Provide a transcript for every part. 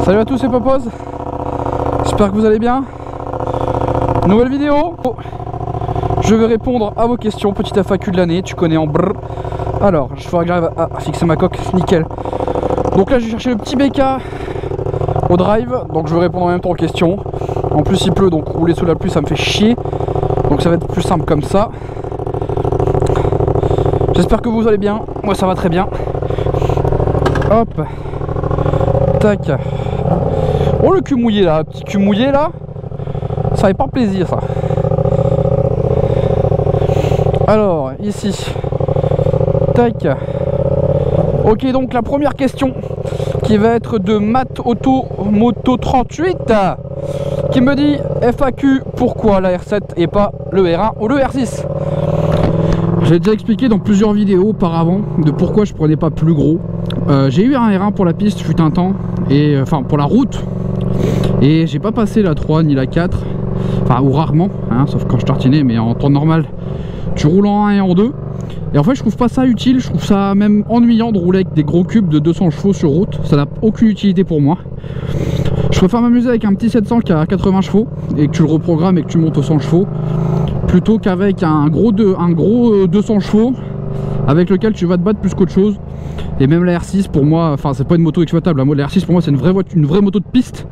Salut à tous et popos, j'espère que vous allez bien. Nouvelle vidéo. Je vais répondre à vos questions, petite FAQ de l'année, tu connais en brrr. Alors, il faudra que j'arrive à fixer ma coque, nickel. Donc là j'ai cherché le petit BK au drive, donc je vais répondre en même temps aux questions. En plus il pleut, donc rouler sous la pluie ça me fait chier. Donc ça va être plus simple comme ça. J'espère que vous allez bien, moi ça va très bien. Hop. Tac. Oh le cul mouillé là, petit cul mouillé là. Ça fait pas plaisir ça. Alors ici. Tac. Ok, donc la première question qui va être de Matt Auto Moto 38 qui me dit FAQ, pourquoi la R7 et pas le R1 ou le R6? J'ai déjà expliqué dans plusieurs vidéos auparavant de pourquoi je prenais pas plus gros. J'ai eu un R1 pour la piste fut un temps, et enfin pour la route, et j'ai pas passé la 3 ni la 4, enfin ou rarement, hein, sauf quand je tartinais, mais en temps normal tu roules en 1 et en 2. Et en fait je trouve pas ça utile, je trouve ça même ennuyant de rouler avec des gros cubes de 200 chevaux sur route, ça n'a aucune utilité pour moi. Je préfère m'amuser avec un petit 700 qui a 80 chevaux et que tu le reprogrammes et que tu montes aux 100 chevaux plutôt qu'avec un gros 200 chevaux avec lequel tu vas te battre plus qu'autre chose. Et même la R6 pour moi, enfin c'est pas une moto exploitable, la R6 pour moi c'est une vraie moto de piste.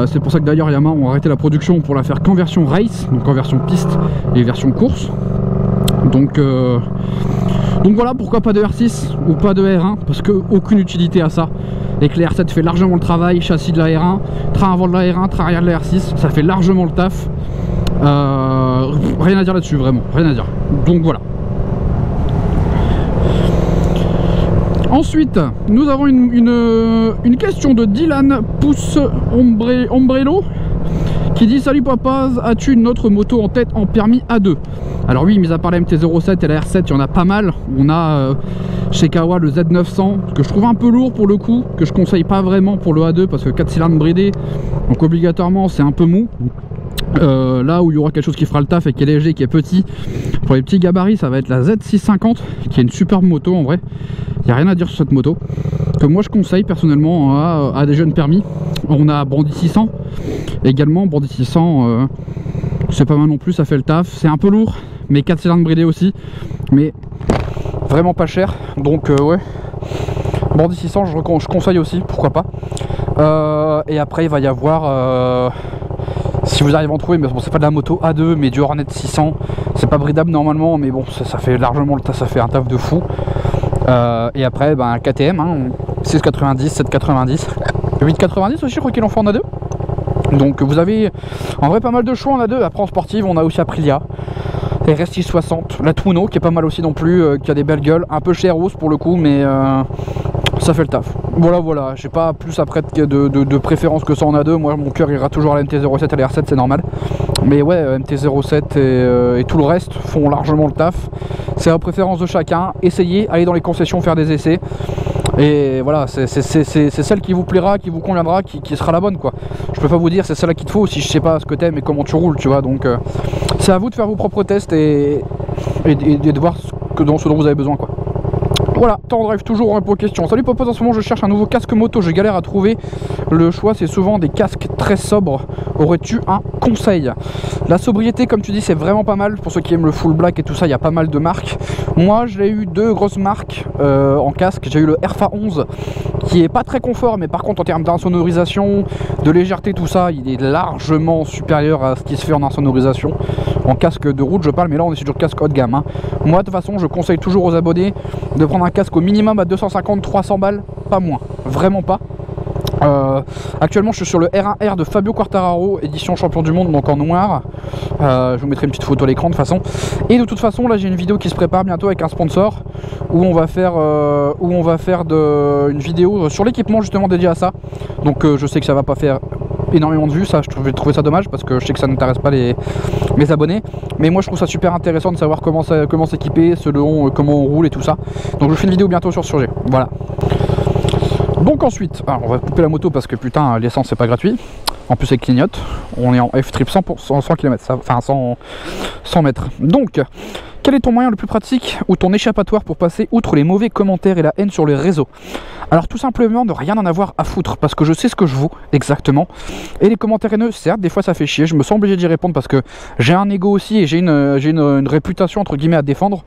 C'est pour ça que d'ailleurs Yamaha ont arrêté la production pour la faire qu'en version race, donc en version piste et version course. Donc voilà, pourquoi pas de R6 ou pas de R1, parce que aucune utilité à ça. Et que la R7 fait largement le travail, châssis de la R1, train avant de la R1, train arrière de la R6, ça fait largement le taf. Rien à dire là-dessus, vraiment, rien à dire. Donc voilà. Ensuite, nous avons une question de Dylan Pousse Ombrello qui dit: salut papas, as-tu une autre moto en tête en permis A2? Alors oui, mis à part la MT-07 et la R7, il y en a pas mal. On a chez Kawa le Z900 que je trouve un peu lourd pour le coup, que je conseille pas vraiment pour le A2 parce que 4 cylindres bridés, donc obligatoirement c'est un peu mou. Là où il y aura quelque chose qui fera le taf et qui est léger, qui est petit, pour les petits gabarits, ça va être la Z650 qui est une superbe moto en vrai. Il n'y a rien à dire sur cette moto, que moi je conseille personnellement à des jeunes permis. On a Bandit 600 également. Bandit 600 c'est pas mal non plus, ça fait le taf, c'est un peu lourd mais 4 cylindres bridés aussi, mais vraiment pas cher. Donc ouais, Bandit 600 je conseille aussi, pourquoi pas. Et après il va y avoir si vous arrivez à en trouver, mais bon, c'est pas de la moto A2 mais du Hornet 600, c'est pas bridable normalement, mais bon ça fait largement le taf, ça fait un taf de fou. Et après un KTM, hein, 690, 790, 890 aussi, je crois qu'ils en font en A2. Donc vous avez en vrai pas mal de choix en A2. Après en sportive on a aussi Aprilia, RS660, la Twuno qui est pas mal aussi non plus, qui a des belles gueules, un peu cher rousse pour le coup, mais ça fait le taf. Voilà, j'ai pas plus après de préférence que ça en A2. Moi mon cœur ira toujours à la MT-07 et à la R7, c'est normal. Mais ouais, MT-07 et tout le reste font largement le taf. C'est la préférence de chacun. Essayez, allez dans les concessions faire des essais. Et voilà, c'est celle qui vous plaira, qui vous conviendra, qui sera la bonne quoi. Je peux pas vous dire c'est celle-là qu'il te faut si je sais pas ce que t'aimes et comment tu roules, tu vois. Donc c'est à vous de faire vos propres tests et de voir ce dont vous avez besoin quoi. Voilà, temps drive toujours pour question. Salut papa, en ce moment je cherche un nouveau casque moto, je galère à trouver. Le choix c'est souvent des casques très sobres. Aurais-tu un conseil? La sobriété comme tu dis c'est vraiment pas mal. Pour ceux qui aiment le full black et tout ça, il y a pas mal de marques. Moi j'ai eu deux grosses marques en casque. J'ai eu le RFA 11 qui est pas très confort, mais par contre en termes d'insonorisation, de légèreté, tout ça, il est largement supérieur à ce qui se fait en insonorisation. En casque de route je parle, mais là on est sur du casque haut de gamme hein. Moi de toute façon je conseille toujours aux abonnés de prendre un casque au minimum à 250-300 balles, pas moins, vraiment pas. Actuellement je suis sur le R1R de Fabio Quartararo, édition champion du monde, donc en noir. Je vous mettrai une petite photo à l'écran de toute façon. Et de toute façon là j'ai une vidéo qui se prépare bientôt avec un sponsor où on va faire une vidéo sur l'équipement justement dédié à ça. Donc je sais que ça va pas faire énormément de vues, ça je vais trouver ça dommage parce que je sais que ça n'intéresse pas mes abonnés, mais moi je trouve ça super intéressant de savoir comment s'équiper selon comment on roule et tout ça. Donc je fais une vidéo bientôt sur ce sujet, voilà. Donc ensuite, alors on va couper la moto parce que putain l'essence c'est pas gratuit. En plus elle clignote. On est en F-trip 100 km, enfin 100 mètres. Donc, quel est ton moyen le plus pratique ou ton échappatoire pour passer outre les mauvais commentaires et la haine sur les réseaux? Alors tout simplement de rien en avoir à foutre parce que je sais ce que je vaux exactement. Et les commentaires haineux, certes des fois ça fait chier, je me sens obligé d'y répondre parce que j'ai un ego aussi et j'ai une réputation entre guillemets à défendre.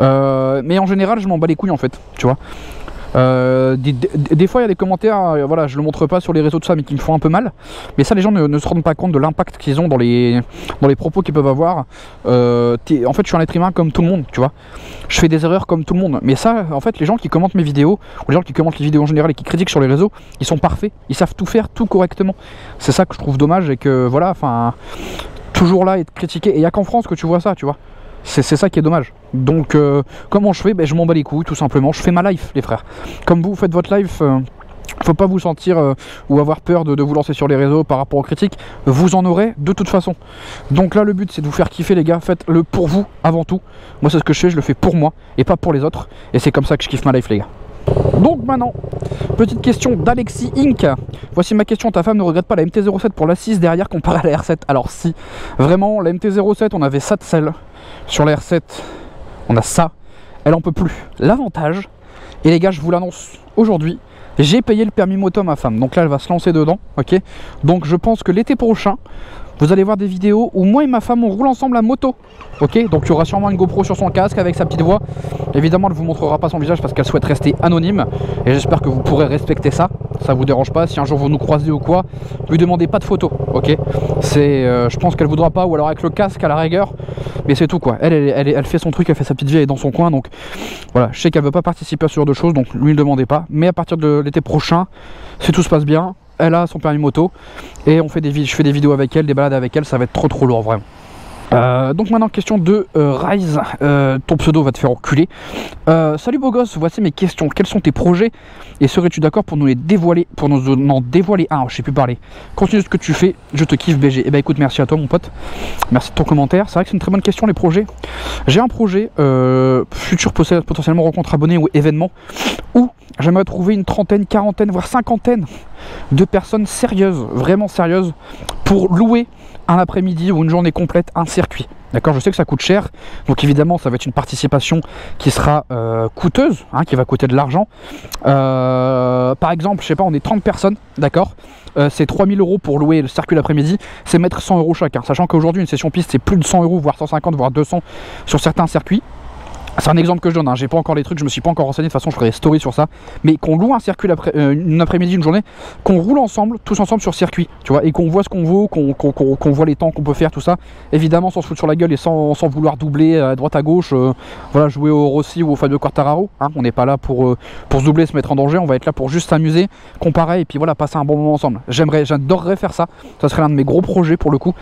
Mais en général je m'en bats les couilles en fait, tu vois. Des fois il y a des commentaires, voilà, je le montre pas sur les réseaux de ça mais qui me font un peu mal, mais ça les gens ne se rendent pas compte de l'impact qu'ils ont dans les propos qu'ils peuvent avoir. En fait je suis un être humain comme tout le monde, tu vois, je fais des erreurs comme tout le monde, mais ça en fait les gens qui commentent mes vidéos ou les gens qui commentent les vidéos en général et qui critiquent sur les réseaux, ils sont parfaits, ils savent tout faire tout correctement. C'est ça que je trouve dommage et que voilà, enfin toujours là et critiquer, et il n'y a qu'en France que tu vois ça, tu vois. C'est ça qui est dommage. Donc comment je fais? Ben, je m'en bats les couilles tout simplement. Je fais ma life les frères. Comme vous faites votre life, faut pas vous sentir ou avoir peur de vous lancer sur les réseaux par rapport aux critiques. Vous en aurez de toute façon. Donc là le but c'est de vous faire kiffer les gars. Faites-le pour vous avant tout. Moi c'est ce que je fais, je le fais pour moi et pas pour les autres. Et c'est comme ça que je kiffe ma life les gars. Donc maintenant, petite question d'Alexis Inc. Voici ma question, ta femme ne regrette pas la MT-07 pour l'A6 derrière comparé à la R7? Alors si, vraiment la MT-07 on avait ça de selle. Sur la R7 on a ça, elle en peut plus. L'avantage, et les gars je vous l'annonce aujourd'hui, j'ai payé le permis moto à ma femme. Donc là elle va se lancer dedans, ok. Donc je pense que l'été prochain vous allez voir des vidéos où moi et ma femme on roule ensemble à moto. Ok, donc il y aura sûrement une GoPro sur son casque avec sa petite voix. Évidemment elle ne vous montrera pas son visage parce qu'elle souhaite rester anonyme. Et j'espère que vous pourrez respecter ça. Ça vous dérange pas, si un jour vous nous croisez ou quoi, lui demandez pas de photos, ok. C'est, je pense qu'elle voudra pas, ou alors avec le casque à la rigueur. Mais c'est tout quoi, elle fait son truc, elle fait sa petite vie, elle est dans son coin. Donc voilà, je sais qu'elle veut pas participer à ce genre de choses, donc lui ne demandez pas. Mais à partir de l'été prochain, si tout se passe bien, elle a son permis moto et je fais des vidéos avec elle, des balades avec elle, ça va être trop lourd vraiment. Donc maintenant question de Rise, ton pseudo va te faire enculer. Salut beau gosse, voici mes questions. Quels sont tes projets et serais-tu d'accord pour nous les dévoiler, pour nous en dévoiler un? Je sais plus parler. Continue ce que tu fais, je te kiffe BG. Eh ben écoute, merci à toi mon pote, merci de ton commentaire. C'est vrai que c'est une très bonne question les projets. J'ai un projet, futur potentiellement rencontre abonnés ou événement, où j'aimerais trouver une trentaine, quarantaine, voire cinquantaine de personnes sérieuses, vraiment sérieuses, pour louer un après-midi ou une journée complète un circuit. D'accord, je sais que ça coûte cher, donc évidemment ça va être une participation qui sera coûteuse, hein, qui va coûter de l'argent. Par exemple, je sais pas, on est 30 personnes, d'accord, c'est 3000 € pour louer le circuit l'après-midi, c'est mettre 100 € chacun, sachant qu'aujourd'hui une session piste c'est plus de 100 €, voire 150, voire 200 sur certains circuits. C'est un exemple que je donne, hein. J'ai pas encore les trucs, je me suis pas encore renseigné, de toute façon je ferai des stories sur ça. Mais qu'on loue un circuit une après-midi, une journée, qu'on roule ensemble, tous ensemble sur circuit, tu vois, et qu'on voit ce qu'on vaut, qu'on voit les temps qu'on peut faire, tout ça. Évidemment sans se foutre sur la gueule et sans vouloir doubler à droite à gauche, voilà, jouer au Rossi ou au Fabio Quartararo, hein. On n'est pas là pour se doubler, se mettre en danger, on va être là pour juste s'amuser, comparer et puis voilà, passer un bon moment ensemble. J'adorerais faire ça, ça serait l'un de mes gros projets pour le coup.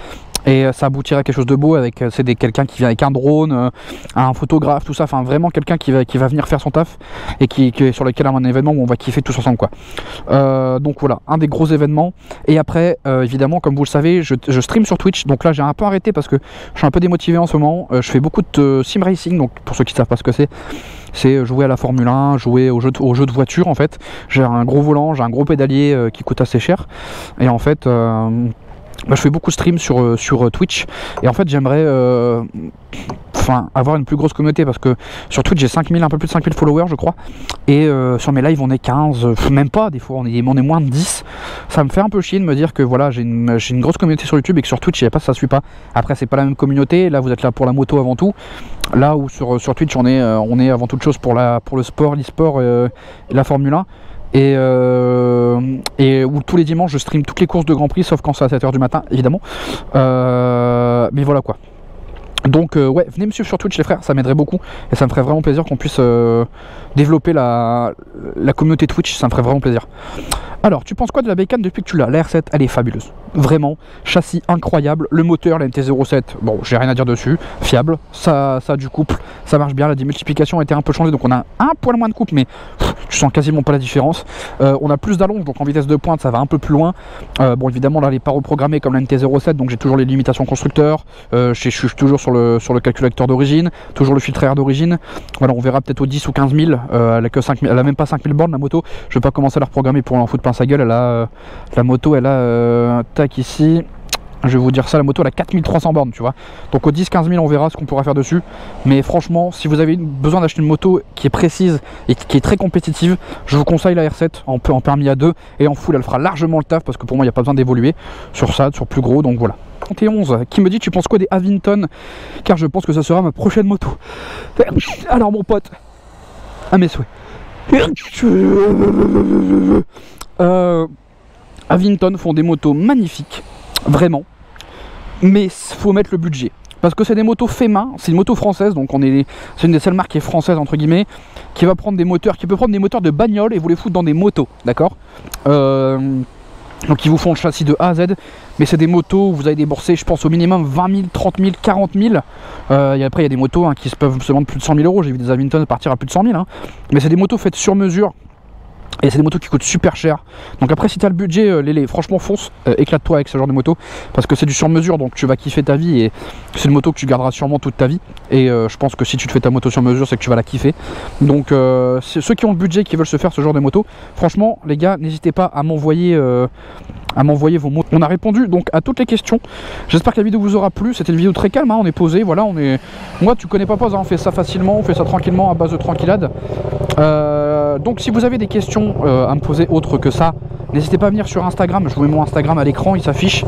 Et ça aboutirait à quelque chose de beau avec quelqu'un qui vient avec un drone, un photographe, tout ça, enfin vraiment quelqu'un qui va venir faire son taf et sur lequel on a un événement où on va kiffer tous ensemble quoi. Donc voilà, un des gros événements. Et après évidemment comme vous le savez je stream sur Twitch, donc là j'ai un peu arrêté parce que je suis un peu démotivé en ce moment. Je fais beaucoup de sim racing, donc pour ceux qui ne savent pas ce que c'est jouer à la Formule 1, jouer au jeu de voiture en fait. J'ai un gros volant, j'ai un gros pédalier qui coûte assez cher et en fait je fais beaucoup de streams sur Twitch et en fait j'aimerais avoir une plus grosse communauté parce que sur Twitch j'ai un peu plus de 5000 followers je crois et sur mes lives on est 15, même pas, des fois on est moins de 10. Ça me fait un peu chier de me dire que voilà j'ai une grosse communauté sur YouTube et que sur Twitch ça suit pas. Après c'est pas la même communauté, là vous êtes là pour la moto avant tout, là où sur Twitch on est avant toute chose pour le sport, l'e-sport et la Formule 1. Et où tous les dimanches je stream toutes les courses de Grand Prix sauf quand c'est à 7 h du matin évidemment, mais voilà quoi. Donc ouais, venez me suivre sur Twitch les frères, ça m'aiderait beaucoup et ça me ferait vraiment plaisir qu'on puisse développer la communauté Twitch, ça me ferait vraiment plaisir. Alors, tu penses quoi de la bécane depuis que tu l'as? La R7, elle est fabuleuse. Vraiment, châssis incroyable. Le moteur, la MT-07, bon, j'ai rien à dire dessus. Fiable, ça a du couple, ça marche bien. La démultiplication a été un peu changée, donc on a un poil moins de couple, mais tu sens quasiment pas la différence. On a plus d'allonge, donc en vitesse de pointe, ça va un peu plus loin. Bon, évidemment, là, elle n'est pas reprogrammée comme la MT-07, donc j'ai toujours les limitations constructeurs. Je suis toujours sur le calculateur d'origine, toujours le filtre air d'origine. Voilà, on verra peut-être aux 10 ou 15 000. Elle a même pas 5000 bornes, la moto. Je vais pas commencer à la reprogrammer pour en foutre plein sa gueule. Elle a, la moto, elle a, tac, ici, je vais vous dire ça, la moto elle a 4300 bornes, tu vois. Donc aux 10-15 000 on verra ce qu'on pourra faire dessus. Mais franchement, si vous avez besoin d'acheter une moto qui est précise et qui est très compétitive, je vous conseille la R7 en permis A2 et en full elle fera largement le taf parce que pour moi il n'y a pas besoin d'évoluer sur ça, sur plus gros, donc voilà. 31 qui me dit tu penses quoi des Avington, car je pense que ça sera ma prochaine moto. Alors mon pote, à mes souhaits. Avington font des motos magnifiques, vraiment, mais faut mettre le budget parce que c'est des motos fait main, c'est une moto française, donc c'est une des seules marques qui est française entre guillemets, qui va prendre des moteurs, qui peut prendre des moteurs de bagnole et vous les foutre dans des motos, d'accord. Donc ils vous font le châssis de A à Z, mais c'est des motos où vous allez débourser, je pense au minimum 20 000, 30 000, 40 000. Et après il y a des motos qui peuvent se vendre plus de 100 000 euros, j'ai vu des Avington partir à plus de 100 000, mais c'est des motos faites sur mesure. Et c'est des motos qui coûtent super cher. Donc après si tu as le budget, Lélé, franchement fonce, éclate-toi avec ce genre de moto. Parce que c'est du sur-mesure, donc tu vas kiffer ta vie. Et c'est une moto que tu garderas sûrement toute ta vie. Et je pense que si tu te fais ta moto sur mesure, c'est que tu vas la kiffer. Donc ceux qui ont le budget, qui veulent se faire ce genre de moto, franchement les gars, n'hésitez pas à m'envoyer vos mots. On a répondu donc à toutes les questions. J'espère que la vidéo vous aura plu. C'était une vidéo très calme, on est posé, voilà, moi tu connais pas pause, on fait ça facilement, on fait ça tranquillement à base de tranquillade. Donc si vous avez des questions à me poser autres que ça, n'hésitez pas à venir sur Instagram. Je vous mets mon Instagram à l'écran, il s'affiche,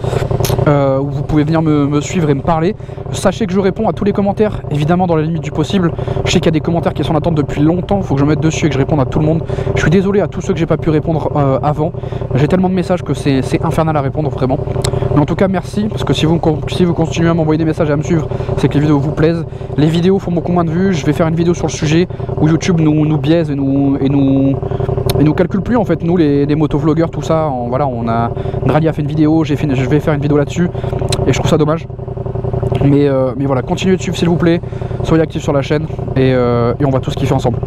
où vous pouvez venir me suivre et me parler. Sachez que je réponds à tous les commentaires, évidemment dans la limite du possible. Je sais qu'il y a des commentaires qui sont en attente depuis longtemps, il faut que je me mette dessus et que je réponde à tout le monde. Je suis désolé à tous ceux que j'ai pas pu répondre avant. J'ai tellement de messages que c'est infernal à répondre vraiment. Mais en tout cas merci, parce que si vous continuez à m'envoyer des messages et à me suivre, c'est que les vidéos vous plaisent. Les vidéos font beaucoup moins de vues. Je vais faire une vidéo sur le sujet où YouTube nous biaise et nous calcule plus en fait, nous les motovlogueurs, tout ça. Voilà, Drali a fait une vidéo, je vais faire une vidéo là-dessus et je trouve ça dommage. Mais voilà, continuez de suivre s'il vous plaît, soyez actifs sur la chaîne et on va tous kiffer ensemble.